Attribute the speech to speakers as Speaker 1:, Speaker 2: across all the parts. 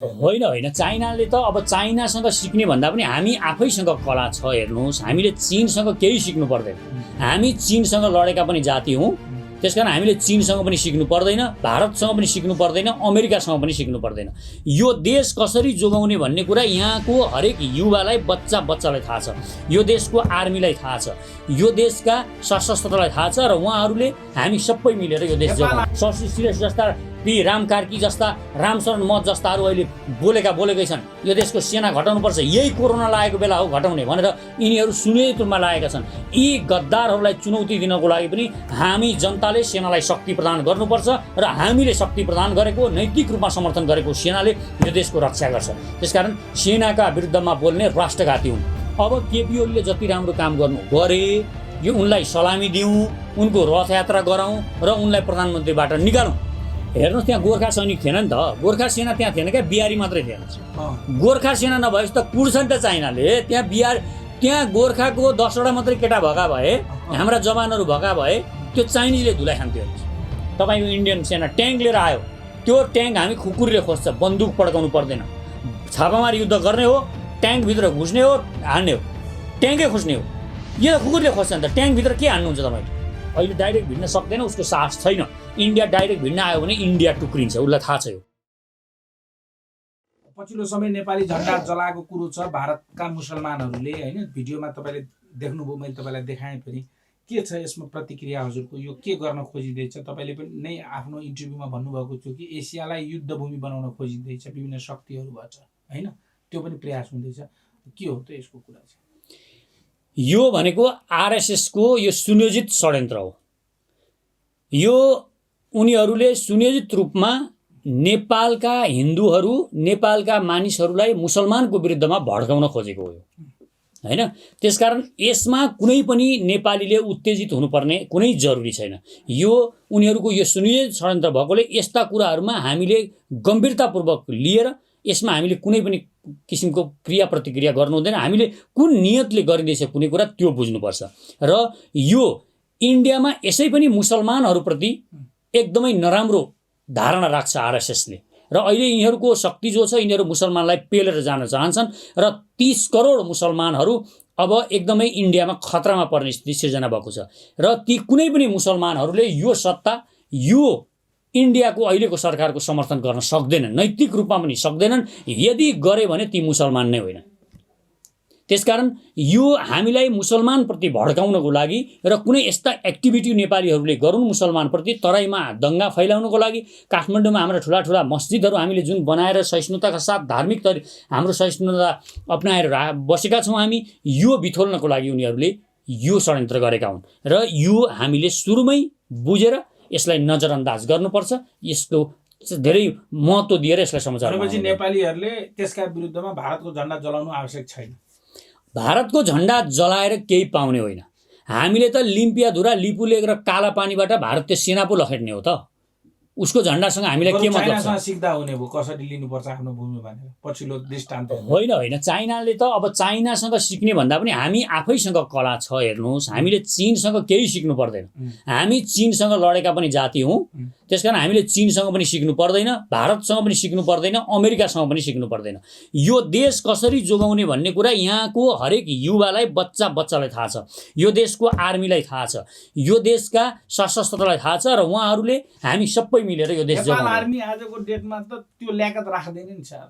Speaker 1: होइन होइन, चाइनाले त अब चाइनासँग सिक्ने भन्दा पनि हामी आफैसँग कला छ। हेर्नुहोस्, हामीले चीनसँग केही सिक्नु पर्दैन। हामी चीनसँग लडेका पनि जाति हौँ, त्यसकारण हामीले चीनसँग पनि सिक्नु पर्दैन, भारतसँग पनि सिक्नु पर्दैन, अमेरिकासँग पनि सिक्नु पर्दैन। यो देश कसरी जोगाउने भन्ने कुरा यहाँको हरेक युवालाई, बच्चालाई थाहा छ। यो देशको आर्मीलाई थाहा छ, यो देशका सशस्त्रलाई थाहा छ, र उहाँहरूले हामी सबै मिलेर यो देश जोगाउँ। शशि श्रेष्ठ जस्ता, पी राम कार्की जस्ता, रामशरण मत जस्ताहरू अहिले बोलेकै छन् यो देशको सेना घटाउनुपर्छ, यही कोरोना लागेको बेला हो घटाउने भनेर यिनीहरू सुनिएको रूपमा लागेका छन्। यी गद्दारहरूलाई चुनौती दिनको लागि पनि हामी जनताले सेनालाई शक्ति प्रदान गर्नुपर्छ, र हामीले शक्ति प्रदान गरेको, नैतिक रूपमा समर्थन गरेको सेनाले यो देशको रक्षा गर्छ। त्यसकारण सेनाका विरुद्धमा बोल्ने राष्ट्रघाती हुन्। अब केपी ओलीले जति राम्रो काम गर्नु गरे, यो उनलाई सलामी दिउँ, उनको रथयात्रा गराउँ र उनलाई प्रधानमन्त्रीबाट निकालौँ। हेर्नुहोस्, त्यहाँ गोर्खा सैनिक थिएन नि त, गोर्खा सेना त्यहाँ थिएन क्या, बिहारी मात्रै थिएन। गोर्खा सेना नभएपछि त कुर्छ नि त चाइनाले। त्यहाँ गोर्खाको 10वटा मात्रै केटा भएका भए, हाम्रा जवानहरू भएका भए, त्यो चाइनिजले धुलाई खान्थ्यो। तपाईँको इन्डियन सेना ट्याङ्क लिएर आयो, त्यो ट्याङ्क हामी खुकुरीले खोज्छ, बन्दुक पड्काउनु पर्दैन। छापामार युद्ध गर्ने हो, ट्याङ्कभित्र घुस्ने हो, हान्ने हो, ट्याङ्कै खोज्ने हो। यो त खुकुरीले खोज्छ नि त, ट्याङ्कभित्र के हान्नुहुन्छ तपाईँले? अहिले डाइरेक्ट भिड्न सक्दैन, उसको साहस छैन। इन्डिया डाइरेक्ट भिड्न आयो भने इन्डिया टुक्रिन्छ, उसलाई थाहा छ। यो
Speaker 2: पछिल्लो समय नेपाली झन्डा जलाएको कुरो छ भारतका मुसलमानहरूले, होइन? भिडियोमा तपाईँले देख्नुभयो, मैले तपाईँलाई देखाएँ पनि। के छ यसमा प्रतिक्रिया हजुरको? यो के गर्न खोजिँदैछ? तपाईँले पनि नै आफ्नो इन्टरभ्यूमा भन्नुभएको थियो कि एसियालाई युद्धभूमि बनाउन खोजिँदैछ विभिन्न शक्तिहरूबाट, होइन? त्यो पनि प्रयास हुँदैछ। के हो त यसको कुरा चाहिँ?
Speaker 1: यो भनेको आरएसएसको यो सुनियोजित षड्यन्त्र हो। यो उनीहरूले सुनियोजित रूपमा नेपालका हिन्दूहरू, नेपालका मानिसहरूलाई मुसलमानको विरुद्धमा भड्काउन खोजेको हो, होइन? त्यसकारण यसमा कुनै पनि नेपालीले उत्तेजित हुनुपर्ने कुनै जरुरी छैन। यो उनीहरूको यो सुनियोजित षड्यन्त्र भएकोले यस्ता कुराहरूमा हामीले गम्भीरतापूर्वक लिएर यसमा हामीले कुनै पनि किसिमको क्रिया प्रतिक्रिया गर्नु हुँदैन। हामीले कुन नियतले गरिँदैछ कुनै कुरा त्यो बुझ्नुपर्छ। र यो इन्डियामा यसै पनि मुसलमानहरूप्रति एकदमै नराम्रो धारणा राख्छ आरएसएसले, र अहिले यिनीहरूको शक्ति जो छ, यिनीहरू मुसलमानलाई पेलेर जान चाहन्छन्, र 30 करोड मुसलमानहरू अब एकदमै इन्डियामा खतरामा पर्ने स्थिति सिर्जना भएको छ। र ती कुनै पनि मुसलमानहरूले यो सत्ता, यो इन्डियाको अहिलेको सरकारको समर्थन गर्न सक्दैनन्, नैतिक रूपमा पनि सक्दैनन्। यदि गरे भने ती मुसलमान नै होइन। त्यसकारण यो हामीलाई मुसलमानप्रति भड्काउनको लागि र कुनै यस्ता एक्टिभिटी नेपालीहरूले गरून् मुसलमानप्रति, तराईमा दङ्गा फैलाउनको लागि, काठमाडौँमा हाम्रा ठुला मस्जिदहरू हामीले जुन बनाएर सहिष्णुताका साथ धार्मिक हाम्रो सहिष्णुता अपनाएर बसेका छौँ हामी, यो बिथोल्नको लागि उनीहरूले यो षड्यन्त्र गरेका हुन्। र यो हामीले सुरुमै बुझेर यसलाई नजरअन्दाज गर्नुपर्छ। यसको धेरै महत्त्व दिएर यसलाई समाचार
Speaker 2: भनेपछि नेपालीहरूले त्यसका विरुद्धमा भारतको झन्डा जलाउनु आवश्यक छैन।
Speaker 1: भारतको झन्डा जलाएर केही पाउने होइन। हामीले त लिम्पियाधुरा, लिपुलेक र काला पानीबाट भारतीय सेना पो लखेट्ने हो त। उसको झन्डासँग हामीलाई के मतलब छ?
Speaker 2: सिक्दा हुने भयो कसरी लिनुपर्छ आफ्नो भूमि भनेर पछिल्लो दृष्टान्त।
Speaker 1: होइन होइन, चाइनाले त अब चाइनासँग सिक्ने भन्दा पनि हामी आफैसँग कला छ। हेर्नुहोस्, हामीले चीनसँग केही सिक्नु पर्दैन। हामी चीनसँग लडेका पनि जाति हौँ, त्यसकारण हामीले चीनसँग पनि सिक्नु पर्दैन, भारतसँग पनि सिक्नु पर्दैन, अमेरिकासँग पनि सिक्नु पर्दैन। यो देश कसरी जोगाउने भन्ने कुरा यहाँको हरेक युवालाई, बच्चालाई थाहा छ। यो देशको आर्मीलाई थाहा छ, यो देशका सशस्त्रलाई थाहा छ, र उहाँहरूले हामी सबै मिलेर यो देश जोगाउँ।
Speaker 2: आर्मी आजको डेटमा त त्यो ल्याकत राख्दैन नि सर।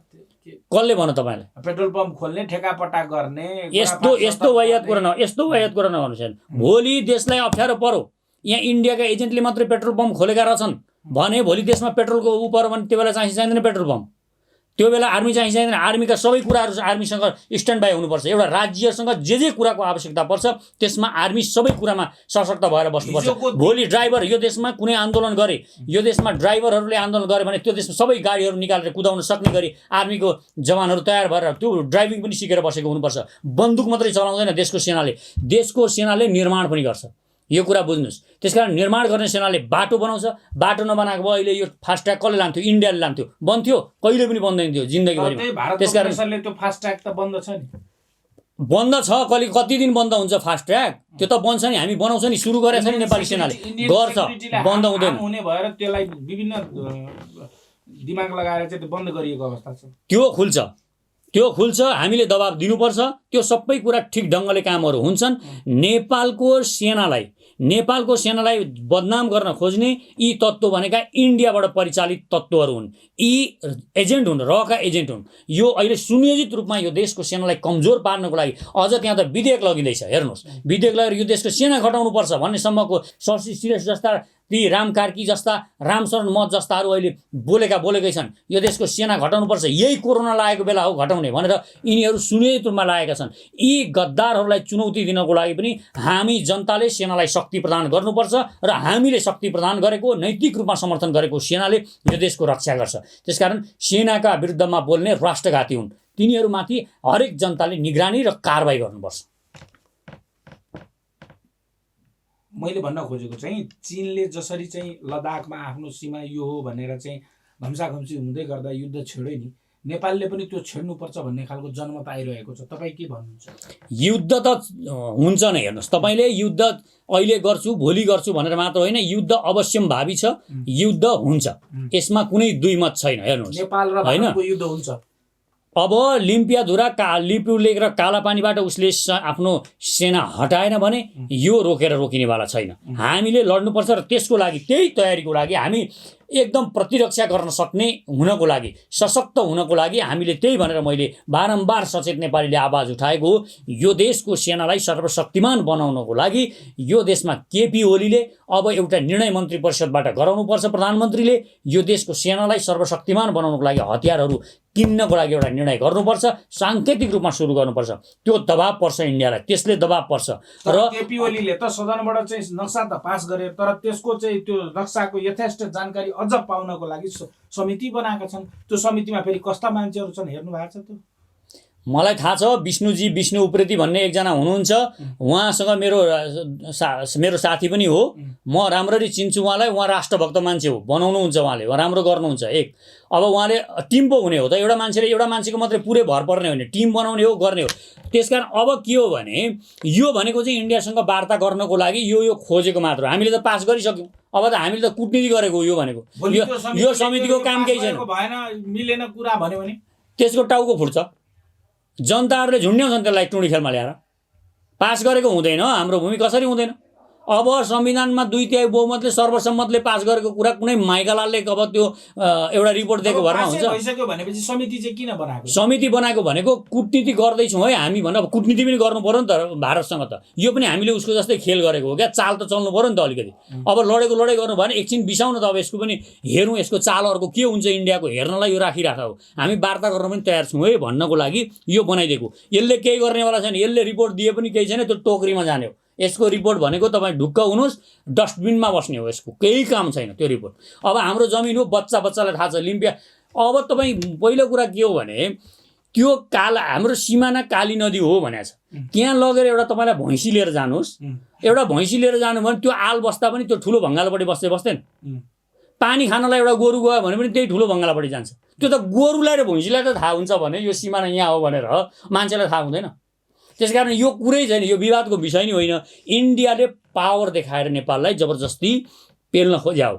Speaker 1: कसले भन्यो तपाईँलाई?
Speaker 2: पेट्रोल पम्प खोल्ने, ठेकापट्टा गर्ने,
Speaker 1: यस्तो वाहियात कुरा नगर्नुहोस्। भोलि देशलाई अप्ठ्यारो पर्यो, यहाँ इन्डियाका एजेन्टले मात्रै पेट्रोल पम्प खोलेका रहेछन् भने भोलि देशमा पेट्रोलको ऊ पर्यो भने त्यो बेला चाहिँदैन पेट्रोल पम्प, त्यो बेला आर्मी चाहिँदैन। आर्मीका सबै कुराहरू आर्मीसँग स्ट्यान्ड बाई हुनुपर्छ। एउटा राज्यसँग जे कुराको आवश्यकता पर्छ त्यसमा आर्मी सबै कुरामा सशक्त भएर बस्नुपर्छ। भोलि ड्राइभर यो देशमा कुनै आन्दोलन गरे, यो देशमा ड्राइभरहरूले आन्दोलन गरे भने त्यो देशमा सबै गाडीहरू निकालेर कुदाउन सक्ने गरी आर्मीको जवानहरू तयार भएर त्यो ड्राइभिङ पनि सिकेर बसेको हुनुपर्छ। बन्दुक मात्रै चलाउँदैन देशको सेनाले निर्माण पनि गर्छ। यो कुरा बुझ्नुहोस्। त्यसकारण निर्माण गर्ने सेनाले बाटो बनाउँछ, बाटो नबनाएको भए अहिले यो फास्ट ट्र्याक कसले लान्थ्यो? इन्डियाले लान्थ्यो। बन्थ्यो? कहिले पनि बन्दैन थियो जिन्दगीभरि।
Speaker 2: त्यसकारण त्यो फास्ट ट्र्याक त बन्द छ नि।
Speaker 1: बन्द छ, कति दिन बन्द हुन्छ फास्ट ट्र्याक? त्यो त बन्छ नि, हामी बनाउँछ नि, सुरु गरेको छ नि नेपाली सेनाले, गर्छ, बन्द हुँदैन।
Speaker 2: हुने भएर त्यसलाई विभिन्न दिमाग लगाएर चाहिँ त्यो बन्द गरिएको अवस्था छ।
Speaker 1: त्यो खुल्छ हामीले दबाब दिनुपर्छ। त्यो सबै कुरा ठिक ढङ्गले कामहरू हुन्छन्। नेपालको सेनालाई बदनाम गर्न खोज्ने यी तत्त्व भनेका इन्डियाबाट परिचालित तत्त्वहरू हुन्। यी एजेन्ट हुन्, रहका एजेन्ट हुन्। यो अहिले सुनियोजित रूपमा यो देशको सेनालाई कमजोर पार्नको लागि अझ त्यहाँ त विधेयक लगिँदैछ। हेर्नुहोस्, विधेयक लगेर यो देशको सेना घटाउनुपर्छ भन्ने सम्मको शशि श्रेष्ठ जस्ता, ती राम कार्की जस्ता, रामशरण मत जस्ताहरू अहिले बोलेकै छन्। यो देशको सेना घटाउनुपर्छ, यही कोरोना लागेको बेला हो घटाउने भनेर यिनीहरू सुनियोजित रूपमा लागेका छन्। यी गद्दारहरूलाई चुनौती दिनको लागि पनि हामी जनताले सेनालाई शक्ति प्रदान गर्नुपर्छ र हामीले शक्ति प्रदान गरेको, नैतिक रूपमा समर्थन गरेको सेनाले यो देशको रक्षा गर्छ। त्यसकारण सेनाका विरुद्धमा बोल्ने राष्ट्रघाती हुन्। तिनीहरूमाथि हरेक जनताले निगरानी र कारबाही गर्नुपर्छ।
Speaker 2: मैले भन्न खोजेको चाहिँ चीनले जसरी चाहिँ लद्दाखमा आफ्नो सीमा यो हो भनेर चाहिँ घम्साघम्सी हुँदै गर्दा युद्ध छेड्यो नि, नेपालले पनि त्यो छेड्नुपर्छ भन्ने खालको जनमत आइरहेको छ। तपाईँ के भन्नुहुन्छ?
Speaker 1: युद्ध त हुन्छ नै। हेर्नुहोस्, तपाईँले युद्ध अहिले गर्छु भोलि गर्छु भनेर मात्र होइन, युद्ध अवश्यम्भावी छ, युद्ध हुन्छ, यसमा कुनै दुई मत छैन। हेर्नुहोस्,
Speaker 2: नेपाल र भारतको युद्ध हुन्छ।
Speaker 1: अब लिपुलेक र कालापानीबाट उसले आफ्नो सेना हटाएन भने यो रोकिनेवाला छैन। हामीले लड्नुपर्छ र त्यसको लागि, त्यही तयारीको लागि हामी एकदम प्रतिरक्षा गर्न सक्ने हुनको लागि, सशक्त हुनको लागि हामीले त्यही भनेर मैले बारम्बार सचेत नेपालीले आवाज उठाएको हो। यो देशको सेनालाई सर्वशक्तिमान बनाउनको लागि यो देशमा केपी ओलीले अब एउटा निर्णय मन्त्री परिषदबाट गराउनुपर्छ। प्रधानमन्त्रीले यो देशको सेनालाई सर्वशक्तिमान बनाउनको लागि हतियारहरू किन्नको लागि एउटा निर्णय गर्नुपर्छ, साङ्केतिक रूपमा सुरु गर्नुपर्छ। त्यो दबाब पर्छ इन्डियालाई, त्यसले दबाब पर्छ। र
Speaker 2: केपी ओलीले त सदनबाट चाहिँ नक्सा त पास गरे, तर त्यसको चाहिँ त्यो नक्साको यथेष्ट जानकारी अझ पाउनको लागि समिति बनाएका छन्। त्यो समितिमा फेरि कस्ता मान्छेहरू छन् हेर्नु भएको छ? त्यो
Speaker 1: मलाई थाहा छ। विष्णु उप्रेती भन्ने एकजना हुनुहुन्छ, उहाँसँग मेरो साथी पनि हो। म राम्ररी चिन्छु उहाँलाई। उहाँ राष्ट्रभक्त मान्छे हो, बनाउनुहुन्छ उहाँले, राम्रो गर्नुहुन्छ। अब उहाँले टिम पो हुने हो त। एउटा मान्छेको मात्रै पुरै भर पर्ने होइन, टिम बनाउने हो, गर्ने हो। त्यसकारण अब के हो भने यो भनेको चाहिँ इन्डियासँग वार्ता गर्नको लागि यो खोजेको मात्र हो। हामीले त पास गरिसक्यौँ, अब त हामीले त कूटनीति गरेको यो भनेको। यो समितिको काम केही छैन।
Speaker 2: मिलेन कुरा भन्यो भने
Speaker 1: त्यसको टाउको फुट्छ। जनताहरूले झुन्ड्याउँछन् त्यसलाई टुँडी खेलमा ल्याएर। पास गरेको हुँदैन, हाम्रो भूमि कसरी हुँदैन? अब संविधानमा 2/3 बहुमतले सर्वसम्मतले पास गरेको कुरा कुनै माइकालालले अब त्यो एउटा रिपोर्ट दिएको भरमा हुन्छ?
Speaker 2: भइसक्यो भनेपछि समिति चाहिँ किन बनाएको?
Speaker 1: समिति बनाएको भनेको कुटनीति गर्दैछौँ है हामी भनेर। कुटनीति पनि गर्नु पर्यो नि त भारतसँग त। यो पनि हामीले उसको जस्तै खेल गरेको हो क्या, चाल त चल्नु पर्यो नि त अलिकति। अब लडाइ गर्नु भएन, एकछिन बिसाउन त। अब यसको पनि हेरौँ, यसको चालहरूको के हुन्छ इन्डियाको हेर्नलाई यो राखिराख हो। हामी वार्ता गर्न पनि तयार छौँ है भन्नको लागि यो बनाइदिएको। यसले केही गर्नेवाला छैन, यसले रिपोर्ट दिए पनि केही छैन, त्यो टोकरीमा जाने हो। यसको रिपोर्ट भनेको तपाईँ ढुक्क हुनुहोस्, डस्टबिनमा बस्ने हो, यसको केही काम छैन त्यो रिपोर्ट। अब हाम्रो जमिन हो, बच्चालाई थाहा छ लिम्पिया। अब तपाईँ पहिलो कुरा के हो भने त्यो हाम्रो सिमाना काली नदी हो भनेको छ। त्यहाँ लगेर एउटा तपाईँलाई भैँसी लिएर जानुहोस्, एउटा भैँसी लिएर जानु भने त्यो आल बस्दा पनि त्यो ठुलो भङ्गालपट्टि बस्दैन। पानी खानलाई एउटा गोरु गयो भने पनि त्यही ठुलो भङ्गालपट्टि जान्छ। त्यो त गोरुलाई र भैँसीलाई त थाहा हुन्छ भने यो सिमाना यहाँ हो भनेर, मान्छेलाई थाहा हुँदैन। त्यसकारण यो कुरै छैन, यो विवादको विषय नै होइन। इन्डियाले पावर देखाएर नेपाललाई जबरजस्ती पेल्न खोज्या हो।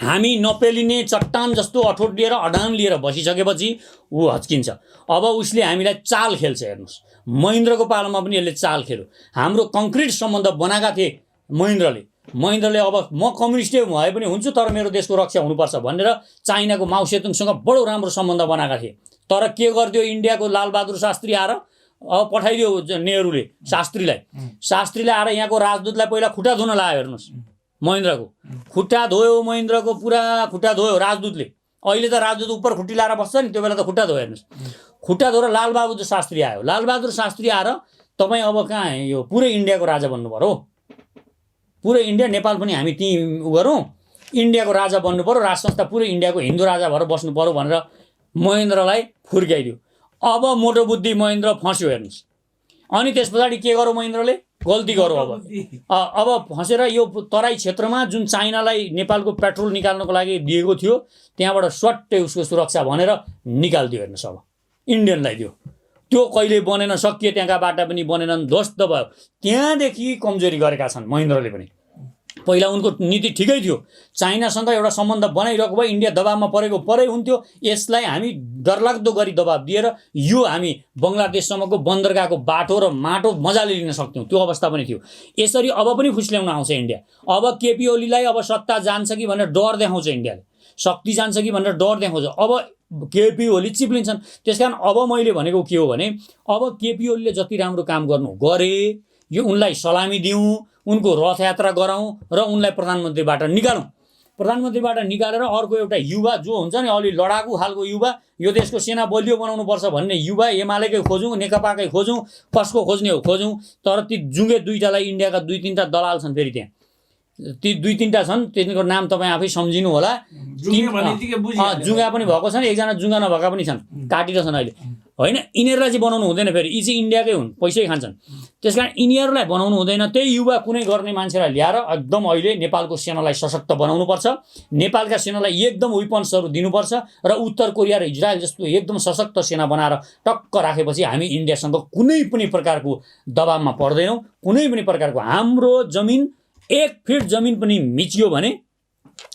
Speaker 1: हामी नपेलिने चट्टान जस्तो अठोट लिएर अडान लिएर बसिसकेपछि ऊ हच्किन्छ। अब उसले हामीलाई चाल खेल्छ। हेर्नुहोस्, महेन्द्रको पालामा पनि यसले चाल खेल्यो। हाम्रो कङ्क्रिट सम्बन्ध बनाएका थिए महेन्द्रले अब म कम्युनिस्टै भए पनि हुन्छु, तर मेरो देशको रक्षा हुनुपर्छ भनेर चाइनाको माओ सेतुङसँग बडो राम्रो सम्बन्ध बनाएका थिए। तर के गरिदियो इन्डियाको लालबहादुर शास्त्री आएर अब पठाइदियो नेहरूले शास्त्रीलाई आएर यहाँको राजदूतलाई पहिला खुट्टा धुन लायो। हेर्नुहोस्, महेन्द्रको खुट्टा धोयो, महेन्द्रको पुरा खुट्टा धोयो राजदूतले। अहिले त राजदूत उपर खुट्टी लाएर बस्छ नि, त्यो बेला त खुट्टा धोयो। हेर्नुहोस्, खुट्टा धोएर लालबहादुर शास्त्री आयो। लालबहादुर शास्त्री आएर तपाईँ अब कहाँ यो पुरै इन्डियाको राजा बन्नु पर्यो, पुरै इन्डिया नेपाल पनि हामी त्यहीँ गरौँ, इन्डियाको राजा बन्नु पर्यो, राज संस्था पुरै इन्डियाको हिन्दू राजा भएर बस्नु पर्यो भनेर महेन्द्रलाई फुर्क्याइदियो। अब मोटो बुद्धि महेन्द्र फस्यो। हेर्नुहोस्, अनि त्यस पछाडि के गर्यो महेन्द्रले? गल्ती गर्यो। अब फसेर यो तराई क्षेत्रमा जुन चाइनालाई नेपालको पेट्रोल निकाल्नको लागि दिएको थियो त्यहाँबाट स्वाट्टै उसको सुरक्षा भनेर निकालिदियो। हेर्नुहोस्, अब इन्डियनलाई दियो। त्यो कहिले बनेन, सकियो, त्यहाँका बाटा पनि बनेनन्, ध्वस्त भयो। त्यहाँदेखि कमजोरी गरेका छन् महेन्द्रले पनि। पहिला उनको नीति ठिकै थियो, चाइनासँग एउटा सम्बन्ध बनाइरहेको भए इन्डिया दबावमा परै हुन्थ्यो। यसलाई हामी डरलाग्दो गरी दबाब दिएर यो हामी बङ्गलादेशसम्मको बन्दरगाहको बाटो र माटो मजाले लिन सक्थ्यौँ, त्यो अवस्था पनि थियो। यसरी अब पनि फुस्ल्याउन आउँछ इन्डिया। अब केपी ओलीलाई अब सत्ता जान्छ कि भनेर डर देखाउँछ इन्डियाले, शक्ति जान्छ कि भनेर डर देखाउँछ। अब केपी ओली चिप्लिन्छन्। त्यसकारण अब मैले भनेको के हो भने अब केपी ओलीले जति राम्रो काम गर्नु गरे, यो उनलाई सलामी दिउँ, उनको रथयात्रा गराउँ र उनलाई प्रधानमन्त्रीबाट निकालौँ। प्रधानमन्त्रीबाट निकालेर अर्को एउटा युवा जो हुन्छ नि अलि लडाकु खालको युवा, यो देशको सेना बलियो बनाउनुपर्छ भन्ने युवा एमालेकै खोजौँ, नेकपाकै खोजौँ, कसको खोज्ने हो खोजौँ। तर ती जुङ्गे दुईटालाई इन्डियाका 2-3टा दलाल छन्, फेरि त्यहाँ ती 2-3टा छन्, तिनीहरूको नाम तपाईँ आफै सम्झिनु होला। जुङ्गा पनि भएको छन्, एकजना जुङ्गा नभएका पनि छन्, काटिरहेछन् अहिले, होइन। यिनीहरूलाई चाहिँ बनाउनु हुँदैन, फेरि यी चाहिँ इन्डियाकै हुन्, पैसै खान्छन्। त्यस कारण यिनीहरूलाई बनाउनु हुँदैन। त्यही युवा कुनै गर्ने मान्छेलाई ल्याएर एकदम अहिले नेपालको सेनालाई सशक्त बनाउनुपर्छ, नेपालका सेनालाई एकदम वेपन्सहरू दिनुपर्छ र उत्तर कोरिया र इजरायल जस्तो एकदम सशक्त सेना बनाएर टक्क राखेपछि हामी इन्डियासँग कुनै पनि प्रकारको दबावमा पर्दैनौँ। कुनै पनि प्रकारको हाम्रो जमिन 1 फिट जमिन पनि मिचियो भने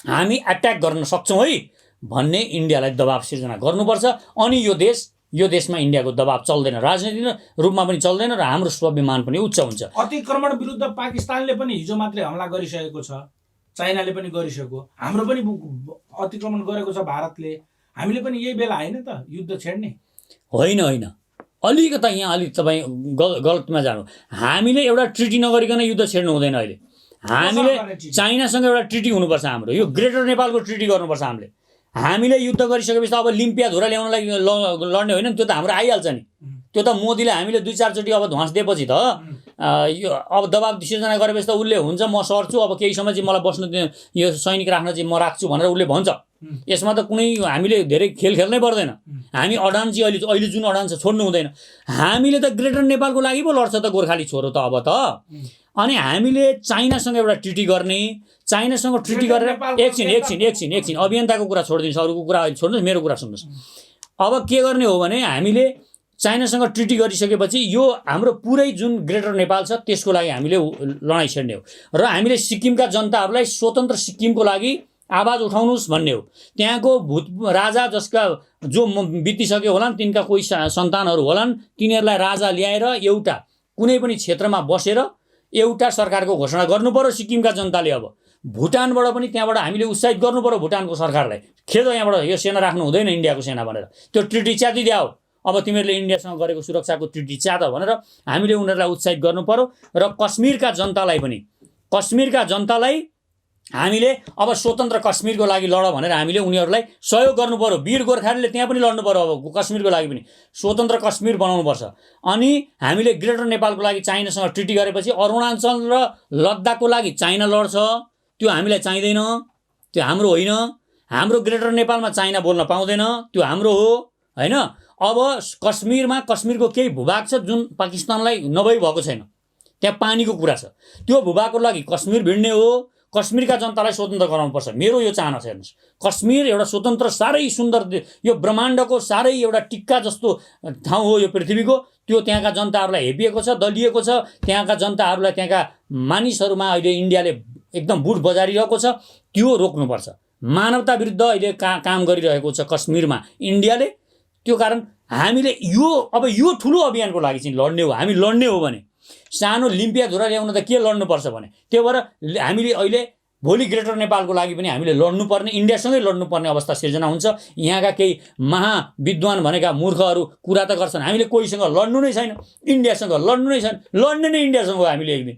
Speaker 1: हामी एट्याक गर्न सक्छौँ है भन्ने इन्डियालाई दबाब सिर्जना गर्नुपर्छ। अनि यो देशमा इन्डियाको दबाब चल्दैन, राजनीतिक रूपमा पनि चल्दैन र हाम्रो स्वाभिमान पनि उच्च हुन्छ।
Speaker 2: अतिक्रमण विरुद्ध पाकिस्तानले पनि हिजो मात्रै हमला गरिसकेको छ, चाइनाले पनि गरिसक्यो, हाम्रो पनि अतिक्रमण गरेको छ भारतले। हामीले पनि यही बेला होइन त युद्ध छेड्ने?
Speaker 1: होइन, अलिकता यहाँ अलिक तपाईँ गलतमा जानु। हामीले एउटा ट्रिटी नगरिकन युद्ध छेड्नु हुँदैन। अहिले हामीले चाइनासँग एउटा ट्रिटी हुनुपर्छ, हाम्रो यो ग्रेटर नेपालको ट्रिटी गर्नुपर्छ। हामीले युद्ध गरिसकेपछि त अब लिम्पिया धुरा ल्याउनलाई लड्ने होइन, त्यो त हाम्रो आइहाल्छ नि। त्यो त मोदीले हामीले 2-4 चोटि अब ध्वास दिएपछि त यो अब दबाब सिर्जना गरेपछि त उसले हुन्छ म सर्छु, अब केही समय चाहिँ मलाई बस्नु यो सैनिक राख्न चाहिँ म राख्छु भनेर उसले भन्छ। यसमा त कुनै हामीले धेरै खेल खेल्नै पर्दैन। हामी अडान चाहिँ अहिले जुन अडान छ छोड्नु हुँदैन। हामीले त ग्रेटर नेपालको लागि पो लड्छ त गोर्खाली छोरो त अब त। अनि हामीले चाइनासँग एउटा ट्रिटी गर्ने, चाइनासँग ट्रिटी गरेर एकछिन अभियन्ताको कुरा छोडिदिनुहोस्, अरूको कुरा अहिले छोड्नुहोस्, मेरो कुरा सुन्नुहोस्। अब के गर्ने हो भने हामीले चाइनासँग ट्रिटी गरिसकेपछि यो हाम्रो पुरै जुन ग्रेटर नेपाल छ त्यसको लागि हामीले लडाइँ छेड्ने हो र हामीले सिक्किमका जनताहरूलाई स्वतन्त्र सिक्किमको लागि आवाज उठाउनुहोस् भन्ने हो। त्यहाँको भूत राजा जसका जो बितिसक्यो होलान्, तिनका कोही सन्तानहरू होलान्, तिनीहरूलाई राजा ल्याएर एउटा कुनै पनि क्षेत्रमा बसेर एउटा सरकारको घोषणा गर्नु पर्यो सिक्किमका जनताले। अब भुटानबाट पनि त्यहाँबाट हामीले उत्साहित गर्नु पर्यो भुटानको सरकारलाई, खेद यहाँबाट यो सेना राख्नु हुँदैन इन्डियाको सेना भनेर, त्यो ट्रिटी च्यातिदियाओ, अब तिमीहरूले इन्डियासँग गरेको सुरक्षाको ट्रिटी च्यात भनेर हामीले उनीहरूलाई उत्साहित गर्नु पर्यो। र कश्मीरका जनतालाई हामीले अब स्वतन्त्र कश्मीरको लागि लड भनेर हामीले उनीहरूलाई सहयोग गर्नु पर्यो। वीर गोर्खालीले त्यहाँ पनि लड्नु पर्यो, अब कश्मीरको लागि पनि स्वतन्त्र कश्मीर बनाउनुपर्छ। अनि हामीले ग्रेटर नेपालको लागि चाइनासँग ट्रिटी गरेपछि अरुणाचल र लद्दाखको लागि चाइना लड्छ, त्यो हामीलाई चाहिँदैन, त्यो हाम्रो होइन। हाम्रो ग्रेटर नेपालमा चाइना बोल्न पाउँदैन, त्यो हाम्रो हो, होइन। अब कश्मीरको केही भूभाग छ जुन पाकिस्तानलाई नभई भएको छैन, त्यहाँ पानीको कुरा छ, त्यो भूभागको लागि कश्मीर भिड्ने हो। कश्मीरका जनतालाई स्वतन्त्र गराउनुपर्छ, मेरो यो चाहना छ। हेर्नुहोस्, कश्मीर एउटा स्वतन्त्र साह्रै सुन्दर, यो ब्रह्माण्डको साह्रै एउटा टिक्का जस्तो ठाउँ हो यो पृथ्वीको, त्यो त्यहाँका जनताहरूलाई हेपिएको छ, दलिएको छ। त्यहाँका जनताहरूलाई, त्यहाँका मानिसहरूमा अहिले इन्डियाले एकदम बुट बजारिरहेको छ, त्यो रोक्नुपर्छ। मानवता विरुद्ध अहिले काम गरिरहेको छ कश्मीरमा इन्डियाले। त्यो कारण हामीले यो ठुलो अभियानको लागि चाहिँ लड्ने हो। हामी लड्ने हो भने सानो लिम्पिया धुरा ल्याउन त के लड्नुपर्छ भने, त्यो भएर हामीले अहिले भोलि ग्रेटर नेपालको लागि पनि हामीले लड्नुपर्ने, इन्डियासँगै लड्नुपर्ने अवस्था सिर्जना हुन्छ। यहाँका केही महाविद्वान भनेका मूर्खहरू कुरा त गर्छन्, हामीले कोहीसँग लड्नु नै छैन, इन्डियासँग लड्नु नै छैन, लड्ने नै इन्डियासँग हो हामीले एक दिन,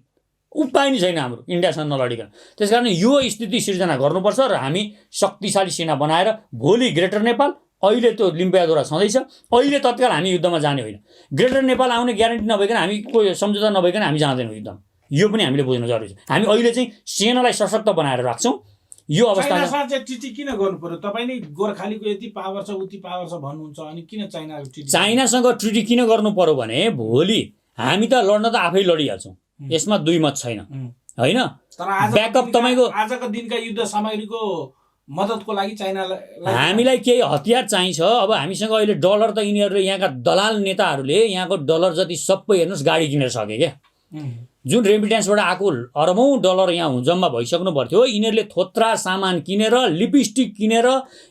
Speaker 1: उपाय नै छैन हाम्रो इन्डियासँग नलडिकन। त्यस कारण यो स्थिति सिर्जना गर्नुपर्छ र हामी शक्तिशाली सेना बनाएर भोलि ग्रेटर नेपाल, अहिले त्यो लिम्पियाधुरा छँदैछ, अहिले तत्काल हामी युद्धमा जाने होइन। ग्रेटर नेपाल आउने ग्यारेन्टी नभइकन हामी कोही सम्झौता नभइकन हामी जाँदैनौँ युद्धमा, यो पनि हामीले बुझ्नु जरुरी छ। हामी अहिले चाहिँ सेनालाई सशक्त बनाएर राख्छौँ। यो अवस्थामा
Speaker 2: चाहिँ ट्रिटी किन गर्नु पर्यो? तपाईँ नै गोर्खालीको यति पावर छ उति पावर छ भन्नुहुन्छ, अनि किन
Speaker 1: चाइनासँग ट्रिटी किन गर्नु पर्यो भने भोलि हामी त लड्न त आफै लडिहाल्छौँ, यसमा दुई मत छैन, होइन। ब्याकअप तपाईँको
Speaker 2: आजको दिनका युद्ध सामग्रीको मद्दतको लागि चाइनालाई
Speaker 1: हामीलाई केही हतियार चाहिन्छ। अब हामीसँग अहिले डलर त यिनीहरूले, यहाँका दलाल नेताहरूले यहाँको डलर जति सबै हेर्नुहोस् गाडी किनेर सके क्या, जुन रेमिट्यान्सबाट आएको अरबौँ डलर यहाँ जम्मा भइसक्नु पर्थ्यो, यिनीहरूले थोत्रा सामान किनेर, लिपस्टिक किनेर,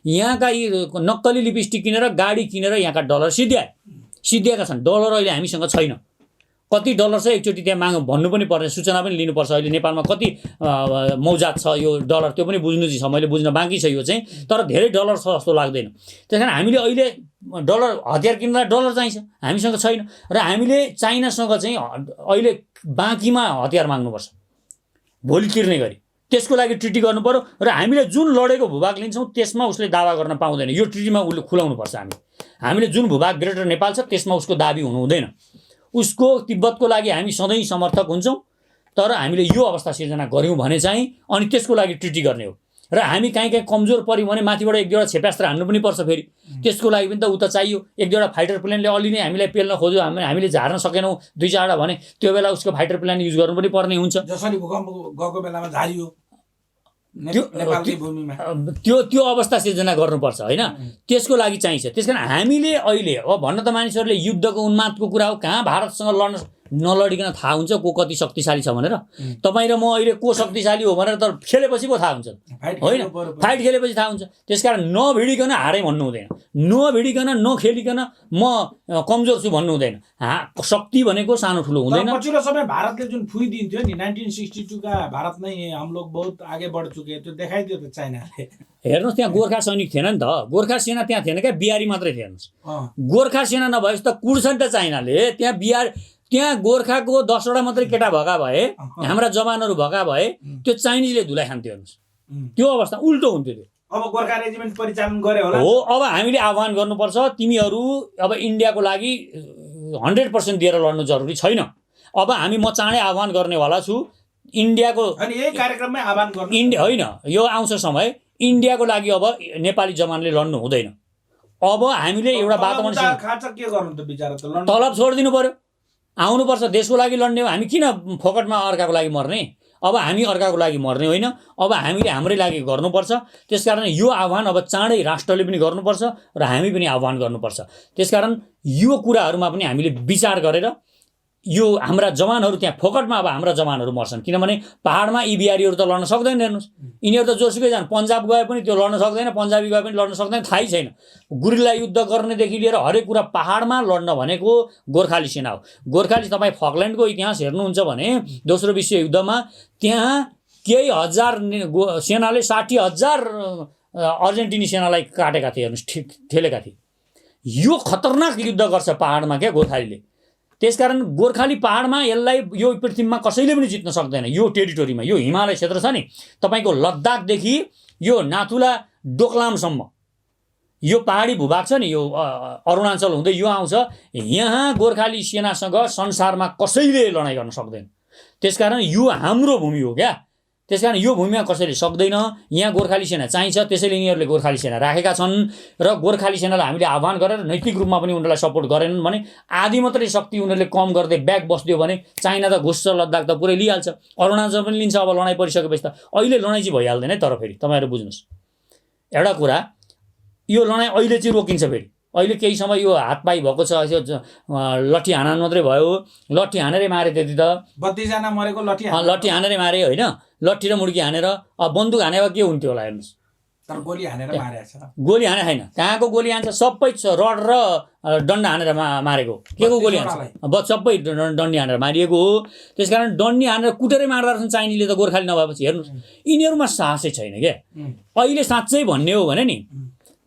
Speaker 1: यहाँका यी नक्कली लिपस्टिक किनेर, गाडी किनेर यहाँका डलर सिद्ध्याएका छन्। डलर अहिले हामीसँग छैन। कति डलर छ एकचोटि त्यहाँ माग भन्नु पनि पर्ने, सूचना पनि लिनुपर्छ। अहिले नेपालमा कति मौजात छ यो डलर, त्यो पनि बुझ्नु चाहिँ छ, मैले बुझ्न बाँकी छ यो चाहिँ। तर धेरै डलर छ जस्तो लाग्दैन। त्यस कारण हामीले अहिले डलर हतियार किन्नलाई डलर चाहिन्छ, हामीसँग छैन। र हामीले चाइनासँग चाहिँ अहिले बाँकीमा हतियार माग्नुपर्छ भोलि तिर्ने गरी। त्यसको लागि ट्रिटी गर्नु पर्यो। र हामीले जुन लडेको भूभाग लिन्छौँ त्यसमा उसले दावा गर्न पाउँदैन। यो ट्रिटीमा उसले खुलाउनुपर्छ। हामीले जुन भूभाग ग्रेटर नेपाल छ त्यसमा उसको दाबी हुनु हुँदैन। उसको तिब्बतको लागि हामी सधैँ समर्थक हुन्छौँ। तर हामीले यो अवस्था सिर्जना गऱ्यौँ भने चाहिँ अनि त्यसको लागि ट्रिटी गर्ने हो। र हामी कहीँ कमजोर पऱ्यौँ भने माथिबाट एक दुईवटा क्षेपास्त्र हान्नु पनि पर्छ। फेरि त्यसको लागि पनि त उता चाहियो। एक दुईवटा फाइटर प्लेनले अलि नै हामीलाई पेल्न खोज्यो, हामीले झार्न सकेनौँ दुई चारवटा भने त्यो बेला उसको फाइटर प्लेन युज गर्नु पनि पर्ने हुन्छ।
Speaker 2: जसरी भूकम्प गएको बेलामा झारियो नेपालकै भूमिमा,
Speaker 1: त्यो अवस्था सिर्जना गर्नुपर्छ होइन। त्यसको लागि चाहिन्छ। त्यस कारण हामीले अहिले अब भन्न त मानिसहरूले युद्धको उन्मादको कुरा हो, कहाँ भारतसँग लड्न नलडिकन थाहा हुन्छ को कति शक्तिशाली छ भनेर। तपाईँ र म अहिले को शक्तिशाली हो भनेर त खेलेपछि पो थाहा हुन्छ होइन, फाइट खेलेपछि थाहा हुन्छ। त्यसकारण नभिडिकन हारे भन्नु हुँदैन, नभिडिकन नखेलिकन म कमजोर छु भन्नु हुँदैन। शक्ति भनेको सानो ठुलो हुँदैन।
Speaker 2: पछिल्लो समय भारतले जुन फुइदिन्थ्यो नि 1962 का भारत नै हम लोग बहुत आगे बढ चुके, त्यो देखाइदियो त चाइनाले।
Speaker 1: हेर्नुहोस् त्यहाँ गोर्खा सैनिक थिएन नि त, गोर्खा सेना त्यहाँ थिएन क्या, बिहारी मात्रै थिए। हेर्नुहोस् गोर्खा सेना नभएपछि त कुर्छ नि त चाइनाले। त्यहाँ गोर्खाको 10वटा मात्रै केटा भएका भए, हाम्रा जवानहरू भएका भए त्यो चाइनिजले धुलाई खान्थ्यो। हेर्नुहोस् त्यो अवस्था उल्टो हुन्थ्यो त्यो।
Speaker 2: अब गोर्खा रेजिमेन्ट परिचालन गरे होला
Speaker 1: हो। अब हामीले आह्वान गर्नुपर्छ, तिमीहरू अब इन्डियाको लागि 100% दिएर लड्नु जरुरी छैन। अब म चाँडै आह्वान गर्नेवाला छु इन्डियाको,
Speaker 2: अनि यही कार्यक्रममै आह्वान गर्नु
Speaker 1: होइन, यो आउँछ समय इन्डियाको लागि अब नेपाली जवानले लड्नु हुँदैन। अब हामीले एउटा वातावरण
Speaker 2: के गर्नु त बिचारा त लड्नु,
Speaker 1: तलब छोडिदिनु पर्यो, आउनुपर्छ। देशको लागि लड्ने हो, हामी किन फोकटमा अर्काको लागि मर्ने। अब हामी अर्काको लागि मर्ने होइन, अब हामीले हाम्रै लागि गर्नुपर्छ। त्यसकारण यो आह्वान अब चाँडै राष्ट्रले पनि गर्नुपर्छ र हामी पनि आह्वान गर्नुपर्छ। त्यसकारण यो कुराहरूमा पनि हामीले विचार गरेर यो हाम्रा जवानहरू त्यहाँ फोकटमा अब हाम्रा जवानहरू मर्छन्, किनभने पहाडमा यी बिहारीहरू त लड्न सक्दैन। हेर्नुहोस् यिनीहरू त जोसुकै जान्, पन्जाब गए पनि त्यो लड्न सक्दैन, पन्जाबी गए पनि लड्न सक्दैन, थाहै छैन। गुरिल्ला युद्ध गर्नेदेखि लिएर हरेक कुरा पहाडमा लड्न भनेको गोर्खाली सेना हो। गोर्खाली तपाईँ फकल्यान्डको इतिहास हेर्नुहुन्छ भने दोस्रो विश्वयुद्धमा त्यहाँ केही हजार सेनाले 60,000 अर्जेन्टिनी सेनालाई काटेका थिए। हेर्नुहोस् ठेलेका थिए। यो खतरनाक युद्ध गर्छ पहाडमा क्या गोर्खालीले। त्यसकारण गोर्खाली पहाडमा यसलाई यो पृथ्वीमा कसैले पनि जित्न सक्दैन। यो टेरिटोरीमा यो हिमालय क्षेत्र छ नि, तपाईँको लद्दाखदेखि यो नाथुला डोकलामसम्म यो पहाडी भूभाग छ नि, यो अरुणाञ्चल हुँदै यो आउँछ। यहाँ गोर्खाली सेनासँग संसारमा कसैले लडाइँ गर्न सक्दैन। त्यसकारण यो हाम्रो भूमि हो क्या। त्यसकारण यो भूमिमा कसैले सक्दैन। यहाँ गोर्खाली सेना चाहिन्छ, त्यसैले यिनीहरूले गोर्खाली सेना राखेका छन्। र गोर्खाली सेनालाई हामीले आह्वान गरेर नैतिक रूपमा पनि उनीहरूलाई सपोर्ट गरेनन् भने आधी मात्रै शक्ति उनीहरूले कम गर्दै ब्याक बस्दियो भने चाइना त घुस्छ, लद्दाख त पुरै लिइहाल्छ, अरुणाञ्चल पनि लिन्छ। अब लडाइँ परिसकेपछि त अहिले लडाइँ चाहिँ भइहाल्दैन है। तर फेरि तपाईँहरू बुझ्नुहोस् एउटा कुरा, यो लडाइँ अहिले चाहिँ रोकिन्छ। फेरि अहिले केही समय यो हातपाई भएको छ, लट्ठी हानन मात्रै भयो, लट्ठी हानेरै मारे। त्यति त
Speaker 2: 32 जना मरेको
Speaker 1: लट्ठी हानेरै मारे होइन, लट्ठी र मुड्की हानेर। अब बन्दुक हानेवा के हुन्थ्यो होला हेर्नुहोस्।
Speaker 2: तर गोली हानेर मारेको छ, गोली
Speaker 1: हाने छैन। कहाँको गोली हान्छ, सबै रड र डन्डा हानेर मारेको। के को गोली हान्छ, सबै डन्डी हानेर मारिएको हो। त्यसकारण डन्डी हानेर कुटेरै मार्दा रहेछन् चाइनिजले त गोर्खाली नभएपछि। हेर्नुहोस् यिनीहरूमा साहसै छैन क्या। अहिले साँच्चै भन्ने हो भने नि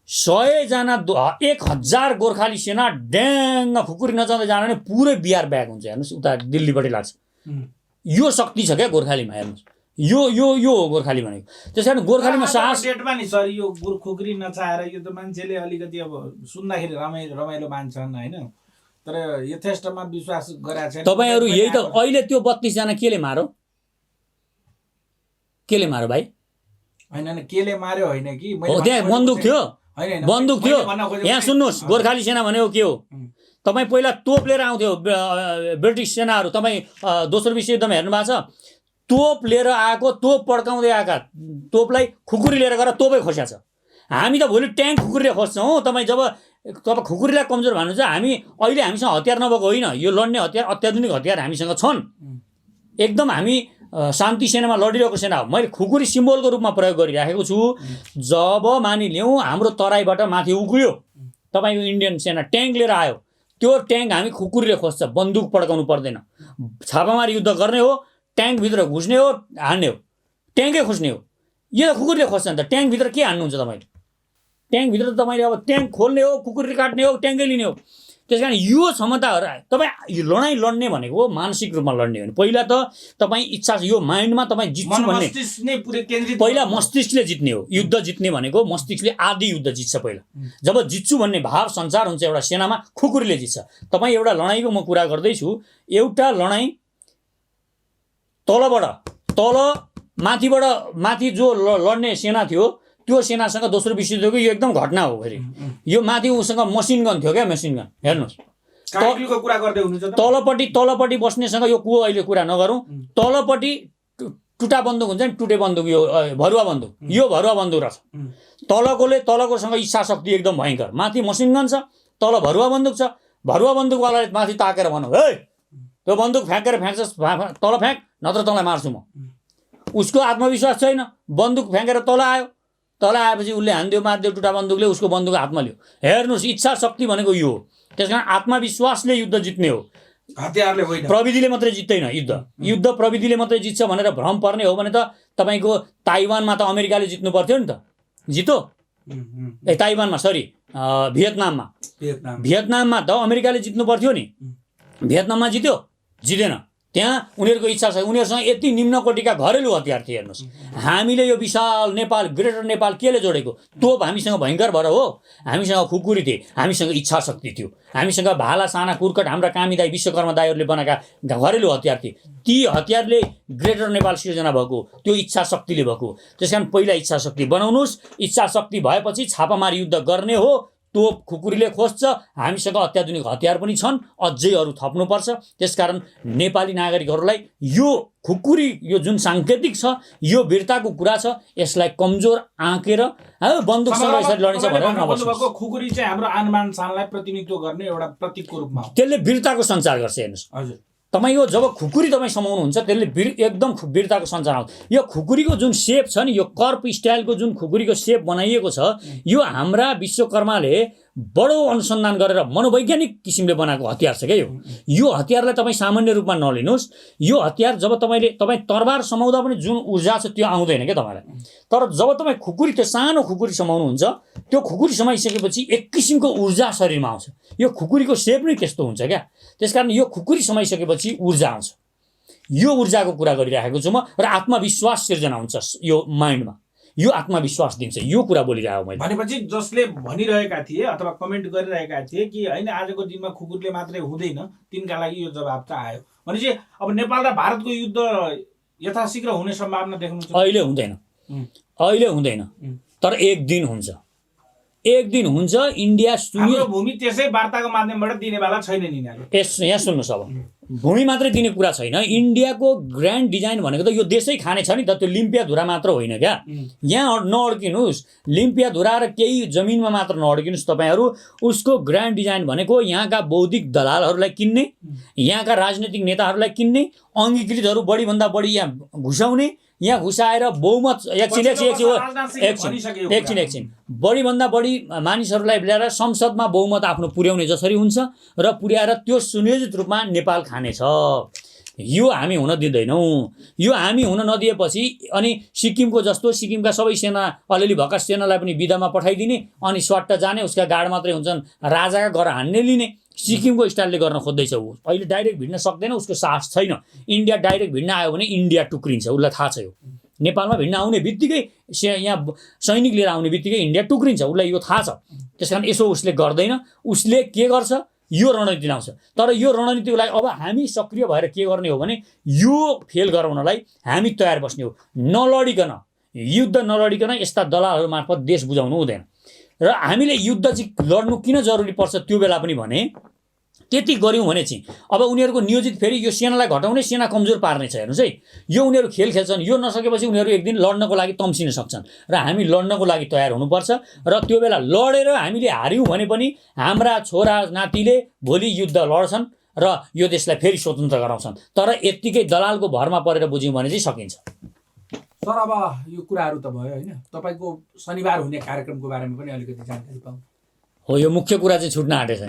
Speaker 1: 100 जना 1000 गोर्खाली सेना ड्याङ्ग खुकुरी नचाउँदै जान भने पुरै बिहार ब्याग हुन्छ। हेर्नुहोस् उता दिल्लीपट्टि लाग्छ। यो शक्ति छ क्या गोर्खालीमा। हेर्नुहोस् यो यो यो हो गोर्खाली भनेको। त्यसकारण गोर्खालीमा साहस
Speaker 2: डेटमा नि सर यो खुकुरी नचाएर यो त मान्छेले अलिकति अब सुन्दाखेरि रमाइलो मान्छन् होइन, तर यथेष्टमा विश्वास गरेका छैन।
Speaker 1: तपाईँहरू यही त अहिले त्यो 32 जना केले मारो भाइ?
Speaker 2: होइन केले मार्यो होइन कि
Speaker 1: त्यहाँ बन्दुक थियो, बन्दुक थियो। यहाँ सुन्नुहोस्, गोर्खाली सेना भनेको के हो? तपाईँ पहिला तोप लिएर आउँथ्यो ब्रिटिस सेनाहरू। तपाईँ दोस्रो विश्वयुद्धमा हेर्नु भएको छ, तोप लिएर आएको, तोप पड्काउँदै आएका तोपलाई खुकुरी लिएर गएर तोपै खोस्या छ। हामी त भोलि ट्याङ्क खुकुरीले खोज्छौँ। तपाईँ खुकुरीलाई कमजोर भन्नुहुन्छ। हामी अहिले हामीसँग हतियार नभएको होइन, यो लड्ने हतियार अत्याधुनिक हतियार हामीसँग छन्। एकदम हामी शान्ति सेनामा लडिरहेको सेना हो। मैले खुकुरी सिम्बोलको रूपमा प्रयोग गरिराखेको छु। जब मानिलिउँ हाम्रो तराईबाट माथि उक्लियो तपाईँको इन्डियन सेना ट्याङ्क लिएर आयो, त्यो ट्याङ्क हामी खुकुरीले खोज्छ, बन्दुक पड्काउनु पर्दैन। छापामारी युद्ध गर्ने हो, ट्याङ्कभित्र घुस्ने हो, हान्ने हो, ट्याङ्कै खोज्ने हो। यो त खुकुरीले खोज्छ नि त, ट्याङ्कभित्र के हान्नुहुन्छ तपाईँले? ट्याङ्कभित्र त तपाईँले अब ट्याङ्क खोल्ने हो, खुकुरी काट्ने हो, ट्याङ्कै लिने हो। त्यस कारण यो क्षमताहरू तपाईँ लडाइँ लड्ने भनेको मानसिक रूपमा लड्ने हो भने पहिला त तपाईँ इच्छा यो माइन्डमा तपाईँ जित्छु भन्ने, पहिला मस्तिष्कले जित्ने हो। युद्ध जित्ने भनेको मस्तिष्कले आधी युद्ध जित्छ पहिला। जब जित्छु भन्ने भाव सञ्चार हुन्छ एउटा सेनामा, खुकुरीले जित्छ। तपाईँ एउटा लडाइँको म कुरा गर्दैछु, एउटा लडाइँ तल माथि जो लड्ने सेना थियो त्यो सेनासँग दोस्रो विश्वयुद्धको यो एकदम घटना हो। फेरि यो माथि उसँग मसिन गन थियो क्या, मसिन गन। हेर्नुहोस् तलपट्टि बस्नेसँग यो अहिले कुरा नगरौँ। तलपट्टि टुटा बन्दुक हुन्छ नि, टुटे बन्दुक, यो भरुवा बन्दुक, यो भरुवा बन्दुक रहेछ। तलकोसँग इच्छा शक्ति एकदम भयङ्कर, माथि मसिन गन छ, तल भरुवा बन्दुक छ। भरुवा बन्दुकवालाले माथि ताकेर भन्नु, हे त्यो बन्दुक फ्याँक्छस् तल फ्याँक, नत्र तँलाई मार्छु म। उसको आत्मविश्वास छैन, बन्दुक फ्याँकेर तल आएपछि उसले हान्दियो, मारिदियो, टुटा बन्दुकले उसको बन्दुक हातमा लियो। हेर्नुहोस्, इच्छा शक्ति भनेको यो हो। त्यस कारण आत्मविश्वासले युद्ध जित्ने हो,
Speaker 2: हतियारले होइन।
Speaker 1: प्रविधिले मात्रै जित्दैन युद्ध प्रविधिले मात्रै जित्छ भनेर भ्रम पर्ने हो भने त तपाईँको ताइवानमा त अमेरिकाले जित्नु पर्थ्यो नि त, जित्यो। ताइवानमा सरी भियतनाममा त अमेरिकाले जित्नु पर्थ्यो नि, भियतनाममा जित्यो, जितेन। त्यहाँ उनीहरूको इच्छा छ, उनीहरूसँग यति निम्न कोटिका घरेलु हतियार थिए। हेर्नुहोस्, हामीले यो विशाल नेपाल, ग्रेटर नेपाल केले जोडेको? तोप हामीसँग भयङ्कर भएर हो, हामीसँग खुकुरी थिए, हामीसँग इच्छा शक्ति थियो, हामीसँग भाला, साना, कुर्कट, हाम्रा कामी दाई, विश्वकर्मा दाईहरूले बनाएका घरेलु हतियार थिए। ती हतियारले ग्रेटर नेपाल सिर्जना भएको, त्यो इच्छा शक्तिले भएको। त्यस कारण पहिला इच्छा शक्ति बनाउनुहोस्। इच्छा शक्ति भएपछि छापामारी युद्ध गर्ने हो। तोप खुकुरीले खोज्छ, हामीसँग अत्याधुनिक हतियार पनि छन्, अझै अरू थप्नुपर्छ। त्यसकारण नेपाली नागरिकहरूलाई यो खुकुरी, यो जुन साङ्केतिक छ, यो वीरताको कुरा छ, यसलाई कमजोर आँकेर बन्दुकसँग यसरी लडिन्छ भनेर नबस्नुहोस्।
Speaker 2: खुकुरी चाहिँ हाम्रो आनबान शानलाई प्रतिनिधित्व गर्ने एउटा प्रतीकको रूपमा हो।
Speaker 1: त्यसले वीरताको सञ्चार गर्छ। हेर्नुहोस्,
Speaker 2: हजुर,
Speaker 1: तपाईँको जब खुकुरी तपाईँ समाउनुहुन्छ त्यसले एकदम वीरताको सञ्चार आउँछ। यो खुकुरीको जुन सेप छ नि, यो कर्प स्टाइलको जुन खुकुरीको सेप बनाइएको छ, यो हाम्रा विश्वकर्माले बडो अनुसन्धान गरेर मनोवैज्ञानिक किसिमले बनाएको हतियार छ क्या। यो हतियारलाई तपाईँ सामान्य रूपमा नलिनुहोस्। यो हतियार जब तपाईँ तरबार समाउँदा पनि जुन ऊर्जा छ त्यो आउँदैन क्या तपाईँलाई। तर जब तपाईँ खुकुरी, त्यो सानो खुकुरी समाउनुहुन्छ, त्यो खुकुरी समाइसकेपछि एक किसिमको ऊर्जा शरीरमा आउँछ। यो खुकुरीको सेप नै त्यस्तो हुन्छ क्या। त्यसकारण यो खुकुरी समाइसकेपछि ऊर्जा आउँछ। यो ऊर्जाको कुरा गरिराखेको छु म। र आत्मविश्वास सिर्जना हुन्छ यो माइन्डमा, यो आत्मविश्वास दिन्छ। यो कुरा बोलिरहेको मैले।
Speaker 2: भनेपछि जसले भनिरहेका थिए अथवा कमेन्ट गरिरहेका थिए कि होइन आजको दिनमा खुकुरीले मात्रै हुँदैन, तिनका लागि यो जवाब त आयो। भनेपछि अब नेपाल र भारतको युद्ध यथाशीघ्र हुने सम्भावना देख्नुहुन्छ?
Speaker 1: अहिले हुँदैन, तर एक दिन हुन्छ। इन्डिया
Speaker 2: हाम्रो भूमि त्यसै वार्ताको माध्यमबाट दिनेवाला छैन नि।
Speaker 1: यहाँ सुन्नुहोस्, अब भूमि मात्रै दिने कुरा छैन। इन्डियाको ग्रान्ड डिजाइन भनेको त यो देशै खाने छ नि त, त्यो लिम्पियाधुरा मात्र होइन क्या। यहाँ नअड्किनुहोस्, लिम्पियाधुरा र केही जमिनमा मात्र नअड्किनुहोस् तपाईँहरू। उसको ग्रान्ड डिजाइन भनेको यहाँका बौद्धिक दलालहरूलाई किन्ने, यहाँका राजनीतिक नेताहरूलाई किन्ने, अङ्गीकृतहरू बढीभन्दा बढी यहाँ घुसाउने, यहाँ घुसाएर बहुमत एकछिन बढीभन्दा बढी मानिसहरूलाई ल्याएर संसदमा बहुमत आफ्नो पुर्याउने जसरी हुन्छ र पुर्याएर त्यो सुनियोजित रूपमा नेपाल खानेछ। यो हामी हुन दिँदैनौँ। यो हामी हुन नदिएपछि अनि सिक्किमको जस्तो सिक्किमका सबै सेना, अलिअलि भएका सेनालाई पनि बिदामा पठाइदिने, अनि स्वाट्ट जाने, उसका गार्ड मात्रै हुन्छन्, राजाका घर हान्ने लिने, सिक्किमको स्टाइलले गर्न खोज्दैछ ऊ। अहिले डाइरेक्ट भिड्न सक्दैन, उसको साहस छैन। इन्डिया डाइरेक्ट भिड्न आयो भने इन्डिया टुक्रिन्छ, उसलाई थाहा छ। यो नेपालमा भिड्न आउने बित्तिकै यहाँ सैनिक लिएर आउने बित्तिकै इन्डिया टुक्रिन्छ, उसलाई यो थाहा छ। त्यस कारण यसो उसले गर्दैन। उसले के गर्छ, यो रणनीति लाउँछ। तर यो रणनीतिको लागि अब हामी सक्रिय भएर के गर्ने हो भने यो फेल गराउनलाई हामी तयार बस्ने हो। नलडिकन, युद्ध नलडिकन यस्ता दलालहरू मार्फत देश बुझाउनु हुँदैन। र हामीले युद्ध चाहिँ लड्नु किन जरुरी पर्छ त्यो बेला पनि भने त्यति गऱ्यौँ भने चाहिँ अब उनीहरूको नियोजित फेरि यो सेनालाई घटाउने, सेना कमजोर पार्ने छ। हेर्नुहोस् है, यो उनीहरू खेल खेल्छन्। यो नसकेपछि उनीहरू एक दिन लड्नको लागि तम्सिन सक्छन् र हामी लड्नको लागि तयार हुनुपर्छ। र त्यो बेला लडेर हामीले हार्यौँ भने पनि हाम्रा छोरा नातिले भोलि युद्ध लड्छन् र र यो देशलाई फेरि स्वतन्त्र गराउँछन्। तर यत्तिकै दलालको भरमा परेर बुझ्यौँ भने चाहिँ सकिन्छ।
Speaker 2: सर अब यो कुराहरू त भयो होइन, तपाईँको शनिबार हुने कार्यक्रमको बारेमा पनि अलिकति जानकारी पाऊँ।
Speaker 1: हो, यो मुख्य कुरा चाहिँ छुट्न आँटेछ।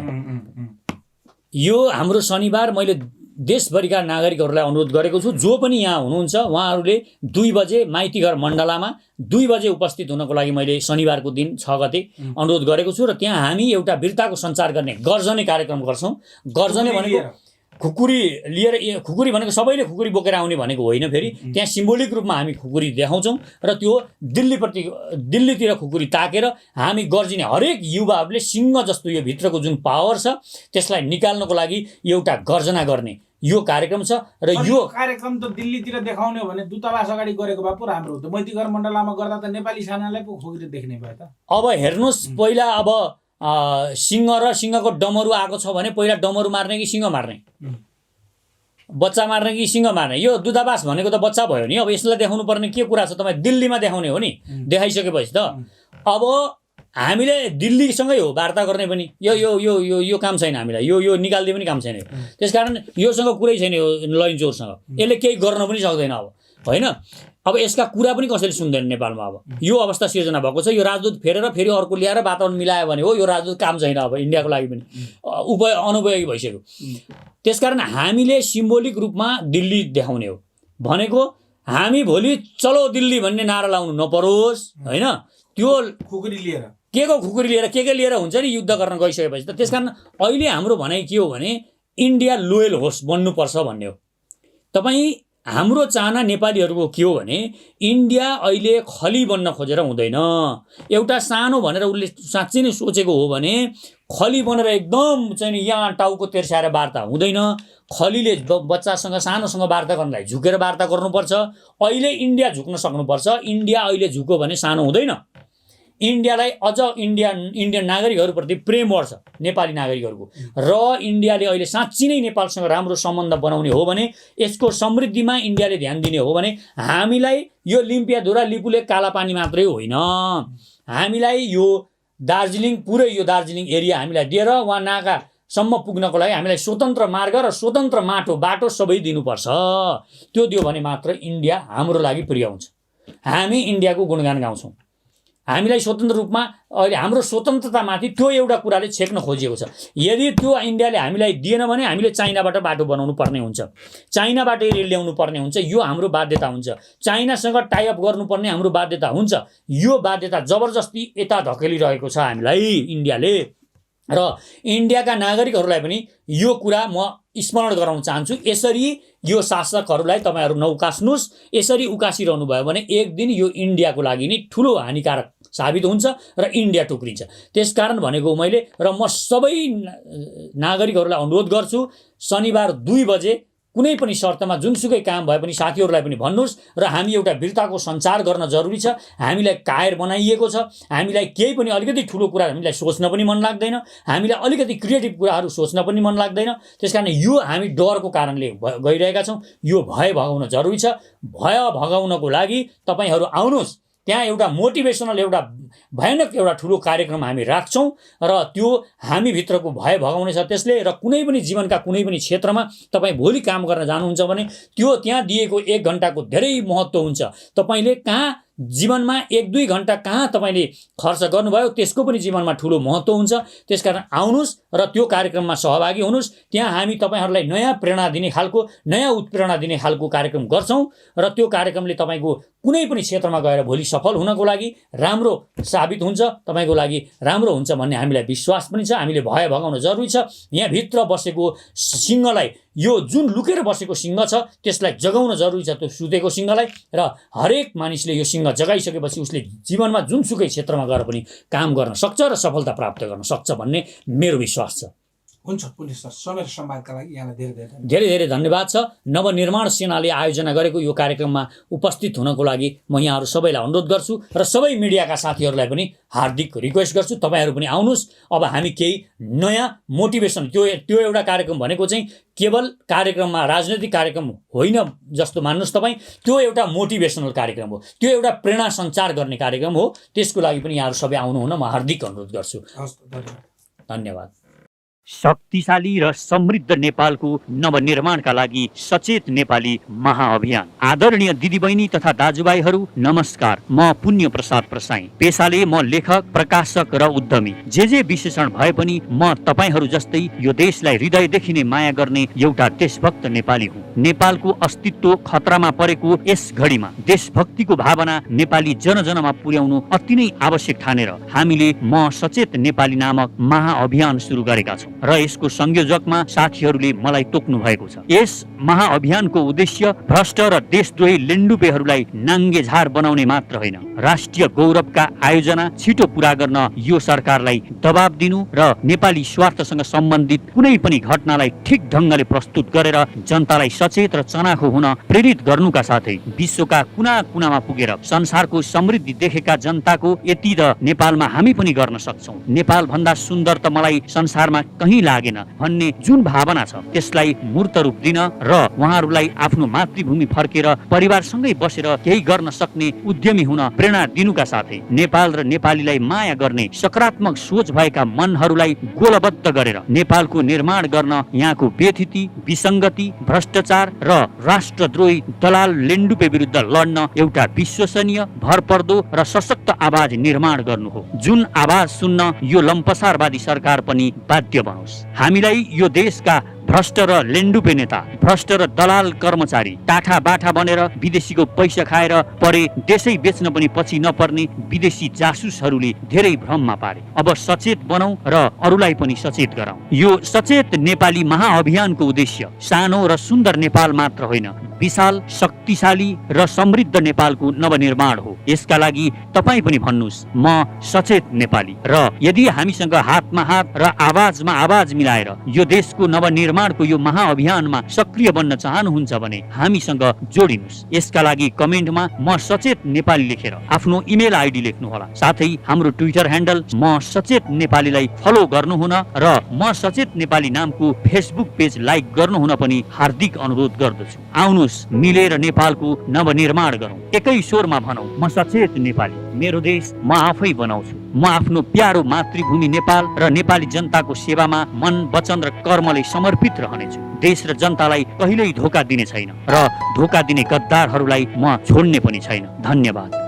Speaker 1: यो हाम्रो शनिबार मैले देशभरिका नागरिकहरूलाई अनुरोध गरेको छु, जो पनि यहाँ हुनुहुन्छ उहाँहरूले 2 बजे माइतीघर मण्डलामा 2 बजे उपस्थित हुनको लागि मैले शनिबारको दिन 6 गते अनुरोध गरेको छु। र त्यहाँ हामी एउटा वीरताको सञ्चार गर्ने गर्जने कार्यक्रम गर्छौँ। गर्जने भनेको खुकुरी लिएर, खुकुरी भनेको सबैले खुकुरी बोकेर आउने भनेको होइन, फेरि त्यहाँ सिम्बोलिक रूपमा हामी खुकुरी देखाउँछौँ र त्यो दिल्लीतिर खुकुरी ताकेर हामी गर्जिने हरेक युवाहरूले सिंह जस्तो यो भित्रको जुन पावर छ त्यसलाई निकाल्नको लागि एउटा गर्जना गर्ने यो कार्यक्रम छ। र यो
Speaker 2: कार्यक्रम त दिल्लीतिर देखाउने हो भने दूतावास अगाडि गरेको भए पो राम्रो हो त। मैतीघर मण्डलामा गर्दा त नेपाली सेनालाई पो खुकुरी देख्ने भयो त।
Speaker 1: अब हेर्नुहोस्, पहिला अब सिंह र सिंहको डमरू आएको छ भने पहिला डमरू मार्ने कि सिंह मार्ने, बच्चा मार्ने कि सिंह मार्ने? यो दूतावास भनेको त बच्चा भयो नि। अब यसलाई देखाउनु पर्ने के कुरा छ? तपाईँ दिल्लीमा देखाउने हो नि। देखाइसकेपछि त अब हामीले दिल्लीसँगै हो वार्ता गर्ने पनि। यो यो यो यो यो काम छैन हामीलाई, यो निकाल्दै पनि काम छैन। त्यसकारण योसँग कुरै छैन, यो लैनचौरसँग यसले केही गर्न पनि सक्दैन अब, होइन? अब यसका कुरा पनि कसैले सुन्दैन नेपालमा। अब यो अवस्था सिर्जना भएको छ। यो राजदूत फेरेर फेरि अर्को ल्याएर वातावरण मिलायो भने हो यो राजदूत काम छैन अब इन्डियाको लागि पनि, अनुपयोगी भइसक्यो। त्यसकारण हामीले सिम्बोलिक रूपमा दिल्ली देखाउने हो भनेको। हामी भोलि चलो दिल्ली भन्ने नारा लाउनु नपरोस्, होइन? त्यो
Speaker 2: खुकुरी लिएर
Speaker 1: के को खुकुरी लिएर के लिएर हुन्छ नि युद्ध गर्न गइसकेपछि त। त्यसकारण अहिले हाम्रो भनाइ के हो भने इन्डिया लोयल होस्, बन्नुपर्छ भन्ने हो। तपाईँ हाम्रो चाहना नेपालीहरूको के हो भने इन्डिया अहिले खली बन्न खोजेर हुँदैन। एउटा सानो भनेर उसले साँच्चै नै सोचेको हो भने खली बनेर एकदम चाहिँ यहाँ टाउको तेर्स्याएर वार्ता हुँदैन। खलीले बच्चासँग सानोसँग वार्ता गर्नलाई झुकेर वार्ता गर्नुपर्छ। अहिले इन्डिया झुक्न सक्नुपर्छ। इन्डिया अहिले झुक्यो भने सानो हुँदैन। इन्डियालाई अझ इन्डियन नागरिकहरूप्रति प्रेम बढ्छ नेपाली नागरिकहरूको। र इन्डियाले अहिले साँच्चै नै नेपालसँग राम्रो सम्बन्ध बनाउने हो भने, यसको समृद्धिमा इन्डियाले ध्यान दिने हो भने हामीलाई यो लिम्पियाधुरा लिपुलेक कालापानी मात्रै होइन, हामीलाई यो दार्जिलिङ, पुरै यो दार्जिलिङ एरिया हामीलाई दिएर वहाँ नागासम्म पुग्नको लागि हामीलाई स्वतन्त्र मार्ग र स्वतन्त्र बाटो सबै दिनुपर्छ। त्यो दियो भने मात्र इन्डिया हाम्रो लागि प्रिय हुन्छ। हामी इन्डियाको गुणगान गाउँछौँ। हामीलाई स्वतन्त्र रूपमा अहिले हाम्रो स्वतन्त्रतामाथि त्यो एउटा कुराले छेक्न खोजिएको छ। यदि त्यो इन्डियाले हामीलाई दिएन भने हामीले चाइनाबाट बाटो बनाउनु पर्ने हुन्छ, चाइनाबाट रेल ल्याउनु पर्ने हुन्छ। यो हाम्रो बाध्यता हुन्छ। चाइनासँग टाइअप गर्नुपर्ने हाम्रो बाध्यता हुन्छ। यो बाध्यता जबरजस्ती यता धकेलिरहेको छ हामीलाई इन्डियाले। र इन्डियाका नागरिकहरूलाई पनि यो कुरा म स्मरण गराउन चाहन्छु। यसरी यो शासकहरूलाई तपाईँहरू नउकास्नुहोस्। यसरी उकासिरहनु भयो भने एक दिन यो इन्डियाको लागि नै ठुलो हानिकारक साबित हुन्छ र इन्डिया टुक्रिन्छ। त्यसकारण भनेको मैले, र म सबै नागरिकहरूलाई अनुरोध गर्छु, शनिबार 2 बजे कुनै पनि शर्तमा जुनसुकै काम भए पनि साथीहरूलाई पनि भन्नुहोस्। र हामी एउटा वीरताको सञ्चार गर्न जरुरी छ। हामीलाई कायर बनाइएको छ। हामीलाई केही पनि अलिकति ठुलो कुरा हामीलाई सोच्न पनि मन लाग्दैन। हामीलाई अलिकति क्रिएटिभ कुराहरू सोच्न पनि मन लाग्दैन। त्यसकारण यो हामी डरको कारणले गइरहेका छौँ। यो भय भगाउन जरुरी छ। भय भगाउनको लागि तपाईँहरू आउनुहोस्। त्यहाँ एउटा मोटिभेसनल एउटा भयानक एउटा ठुलो कार्यक्रम हामी राख्छौँ र त्यो हामीभित्रको भय भगाउनेछ त्यसले। र कुनै पनि जीवनका कुनै पनि क्षेत्रमा तपाईँ भोलि काम गर्न जानुहुन्छ भने त्यो त्यहाँ दिएको 1 घन्टाको धेरै महत्त्व हुन्छ। तपाईँले कहाँ जीवनमा 1-2 घन्टा कहाँ तपाईँले खर्च गर्नुभयो त्यसको पनि जीवनमा ठुलो महत्त्व हुन्छ। त्यसकारण आउनुहोस् र त्यो कार्यक्रममा सहभागी हुनुहोस्। त्यहाँ हामी तपाईँहरूलाई नयाँ प्रेरणा दिने खालको, नयाँ उत्प्रेरणा दिने खालको कार्यक्रम गर्छौँ। र त्यो कार्यक्रमले तपाईँको कुनै पनि क्षेत्रमा गएर भोलि सफल हुनको लागि राम्रो साबित हुन्छ, तपाईँको लागि राम्रो हुन्छ भन्ने हामीलाई विश्वास पनि छ। हामीले भय भगाउन जरुरी छ। यहाँभित्र बसेको सिंहलाई, यो जुन लुकेर बसेको सिंह छ त्यसलाई जगाउन जरुरी छ, त्यो सुतेको सिंहलाई। र हरेक मानिसले यो सिंह जगाइसकेपछि उसले जीवनमा जुनसुकै क्षेत्रमा गएर पनि काम गर्न सक्छ र सफलता प्राप्त गर्न सक्छ भन्ने मेरो विश्वास छ।
Speaker 2: हुन्छ पुलिस सर, समय र सम्वादका लागि यहाँलाई धेरै
Speaker 1: धेरै धन्यवाद छ। नवनिर्माण सेनाले आयोजना गरेको यो कार्यक्रममा उपस्थित हुनको लागि म यहाँहरू सबैलाई अनुरोध गर्छु र सबै मिडियाका साथीहरूलाई पनि हार्दिक रिक्वेस्ट गर्छु, तपाईँहरू पनि आउनुहोस्। अब हामी केही नयाँ मोटिभेसन, त्यो एउटा कार्यक्रम भनेको चाहिँ केवल कार्यक्रममा राजनैतिक कार्यक्रम होइन जस्तो मान्नुहोस् तपाईँ, त्यो एउटा मोटिभेसनल कार्यक्रम हो, त्यो एउटा प्रेरणा सञ्चार गर्ने कार्यक्रम हो। त्यसको लागि पनि यहाँहरू सबै आउनुहुन म हार्दिक अनुरोध गर्छु।
Speaker 2: हस्, धन्यवाद।
Speaker 1: धन्यवाद।
Speaker 3: शक्तिशाली र समृद्ध नेपालको नवनिर्माणका लागि सचेत नेपाली महाअभियान। आदरणीय दिदीबहिनी तथा दाजुभाइहरू नमस्कार। म पुण्य प्रसाद प्रसाई। पेशाले म लेखक, प्रकाशक र उद्यमी। जे विशेषण भए पनि म तपाईहरू जस्तै यो देशलाई हृदयदेखि नै माया गर्ने एउटा देशभक्त नेपाली हुँ। नेपालको अस्तित्व खतरामा परेको यस घडीमा देशभक्तिको भावना नेपाली जनजनमा पुर्याउनु अति नै आवश्यक ठानेर हामीले म सचेत नेपाली नामक महाअभियान सुरु गरेका छौँ र यसको संयोजकमा साथीहरूले मलाई तोक्नु भएको छ। यस महाअभियानको उद्देश्य भ्रष्ट र देशद्रोही लेन्डुपेहरूलाई नाङ्गे झार बनाउने मात्र होइन, राष्ट्रिय गौरवका आयोजना छिटो पूरा गर्न यो सरकारलाई दबाब दिनु र नेपाली स्वार्थसँग सम्बन्धित कुनै पनि घटनालाई ठिक ढङ्गले प्रस्तुत गरेर जनतालाई सचेत र चनाखो हुन प्रेरित गर्नुका साथै विश्वका कुना कुनामा पुगेर संसारको समृद्धि देखेका जनताको यति त नेपालमा हामी पनि गर्न सक्छौँ, नेपाल भन्दा सुन्दर त मलाई संसारमा कहीँ लागेन भन्ने जुन भावना छ त्यसलाई मूर्त रूप दिन र उहाँहरूलाई आफ्नो मातृभूमि फर्केर परिवारसँगै बसेर केही गर्न सक्ने उद्यमी हुन प्रेरणा दिनुका साथै नेपाल र नेपालीलाई माया गर्ने सकारात्मक सोच भएका मनहरूलाई गोलबद्ध गरेर नेपालको निर्माण गर्न यहाँको व्यथिति, विसङ्गति, भ्रष्टाचार र राष्ट्रद्रोही दलाल लेन्डुपे विरुद्ध लड्न एउटा विश्वसनीय, भरपर्दो र सशक्त आवाज निर्माण गर्नु हो, जुन आवाज सुन्न यो लम्पसारवादी सरकार पनि बाध्य बनोस्। हामीलाई यो देशका भ्रष्ट र लेन्डुपे नेता, भ्रष्ट र दलाल कर्मचारी टाठा बाठा बनेर विदेशीको पैसा खाएर परे देशै बेच्न पनि पछि नपर्ने विदेशी जासुसहरूले धेरै भ्रममा पारे। अब सचेत बनौं र अरूलाई पनि सचेत गराउँ। यो सचेत नेपाली महाअभियानको उद्देश्य सानो र सुन्दर नेपाल मात्र होइन, विशाल, शक्तिशाली र समृद्ध नेपालको नवनिर्माण हो। यसका लागि तपाईँ पनि भन्नुहोस् म सचेत नेपाली। र यदि हामीसँग हातमा हात र आवाजमा आवाज मिलाएर यो देशको नवनिर्माणको यो महाअभियानमा सक्रिय बन्न चाहनुहुन्छ भने हामीसँग जोडिनुहोस्। यसका लागि कमेन्टमा म सचेत नेपाली लेखेर आफ्नो इमेल आइडी लेख्नुहोला। साथै हाम्रो ट्विटर ह्यान्डल म सचेत नेपालीलाई फलो गर्नुहुन र म सचेत नेपाली नामको फेसबुक पेज लाइक गर्नुहुन पनि हार्दिक अनुरोध गर्दछु। आउनुहोस् मिलेर नेपालको नवनिर्माण गरौँ। एकै स्वरमा भनौँ म सचेत नेपाली, मेरो देश म आफै बनाउँछु। म आफ्नो प्यारो मातृभूमि नेपाल र नेपाली जनताको सेवामा मन, वचन र कर्मले समर्पित रहनेछु। देश र जनतालाई कहिल्यै धोका दिने छैन र धोका दिने गद्दारहरूलाई म छोड्ने पनि छैन। धन्यवाद।